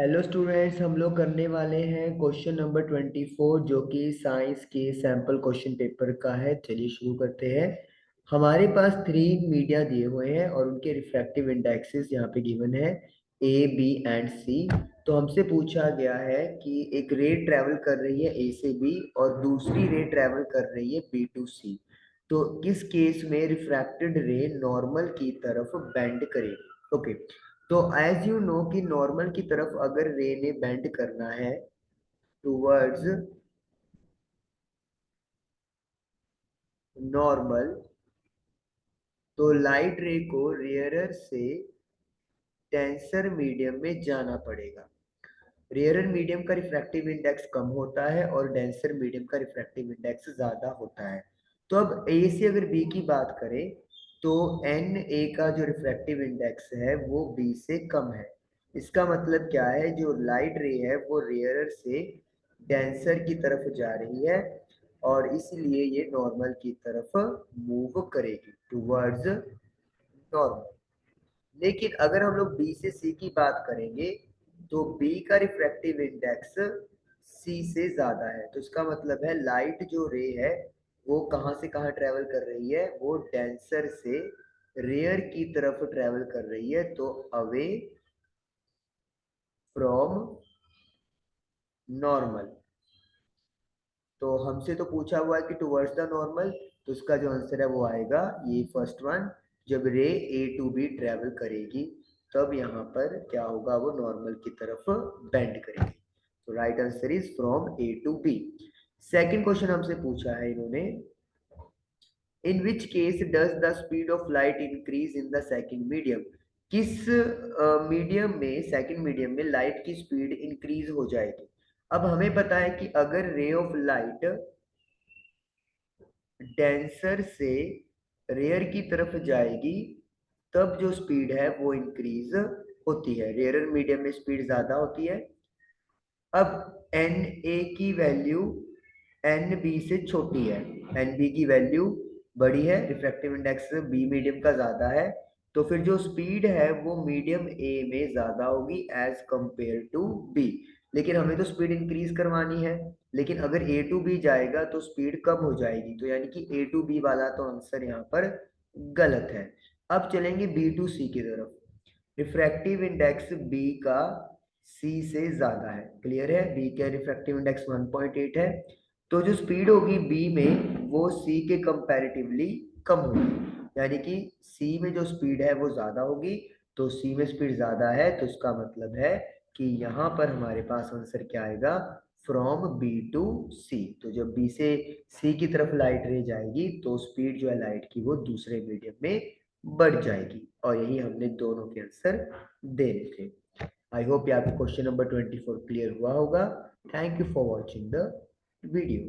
Hello students, हम लोग करने वाले हैं क्वेश्चन नंबर 24 जो कि साइंस के सैंपल क्वेश्चन पेपर का है। चलिए शुरू करते हैं। हमारे पास 3 मीडिया दिए हुए हैं और उनके रिफ्रैक्टिव इंडेक्सेस यहाँ पे गिवन है ए, बी एंड सी। तो हमसे पूछा गया है कि एक रे ट्रैवल कर रही है ए से बी और दूसरी रे ट्रैवल कर रही है बी टू सी। तो किस केस में रिफ्रैक्टेड रे नॉर्मल की तरफ बेंड करेगी। ओके, तो एज यू नो कि नॉर्मल की तरफ अगर रे ने बेंड करना है टूवर्ड्स नॉर्मल, तो लाइट रे को रेयरर से डेंसर मीडियम में जाना पड़ेगा। रेयरर मीडियम का रिफ्रैक्टिव इंडेक्स कम होता है और डेंसर मीडियम का रिफ्रैक्टिव इंडेक्स ज्यादा होता है। तो अब ए से अगर बी की बात करें तो एन ए का जो रिफ्रैक्टिव इंडेक्स है वो बी से कम है। इसका मतलब क्या है, जो लाइट रे है वो रेयरर से डेंसर की तरफ जा रही है और इसलिए ये नॉर्मल की तरफ मूव करेगी टूवर्ड्स नॉर्मल। लेकिन अगर हम लोग बी से सी की बात करेंगे तो बी का रिफ्रैक्टिव इंडेक्स सी से ज्यादा है। तो इसका मतलब है लाइट जो रे है वो कहाँ से कहाँ ट्रेवल कर रही है, वो डेंसर से रेयर की तरफ ट्रेवल कर रही है, तो अवे फ्रॉम नॉर्मल। तो हमसे तो पूछा हुआ है कि टुवर्ड्स द नॉर्मल, तो इसका जो आंसर है वो आएगा ये फर्स्ट वन। जब रे ए टू बी ट्रेवल करेगी तब यहाँ पर क्या होगा, वो नॉर्मल की तरफ बेंड करेगी। तो right answer is from A to B. Second question हमसे पूछा है इन्होंने, in which case does the speed of light increase in the second medium. किस मीडियम में, सेकंड मीडियम में लाइट की स्पीड इंक्रीज हो जाएगी। अब हमें पता है कि अगर रे ऑफ लाइट डेंसर से रेयर की तरफ जाएगी तब जो स्पीड है वो इंक्रीज होती है। रेयरर मीडियम में स्पीड ज्यादा होती है। अब एन ए की वैल्यू एन बी से छोटी है, एन बी की वैल्यू बड़ी है, रिफ्रैक्टिव इंडेक्स बी मीडियम का ज्यादा है, तो फिर जो स्पीड है वो मीडियम ए में ज्यादा होगी एज कंपेयर टू बी। लेकिन हमें तो स्पीड इंक्रीज करवानी है, लेकिन अगर ए टू बी जाएगा तो स्पीड कम हो जाएगी, तो यानी कि ए टू बी वाला तो आंसर यहाँ पर गलत है। अब चलेंगे बी टू सी की तरफ। रिफ्रैक्टिव इंडेक्स बी का सी से ज्यादा है, क्लियर है, बी का रिफ्रैक्टिव इंडेक्स 1.8 है। तो जो स्पीड होगी बी में वो सी के कंपैरेटिवली कम होगी, यानी कि सी में जो स्पीड है वो ज्यादा होगी। तो सी में स्पीड ज्यादा है तो इसका मतलब है कि यहाँ पर हमारे पास आंसर क्या आएगा, फ्रॉम बी टू सी। तो जब बी से सी की तरफ लाइट रे जाएगी तो स्पीड जो है लाइट की वो दूसरे मीडियम में बढ़ जाएगी, और यही हमने दोनों के आंसर देने थे। आई होप ये आपको क्वेश्चन नंबर 24 क्लियर हुआ होगा। Thank you for watching the video.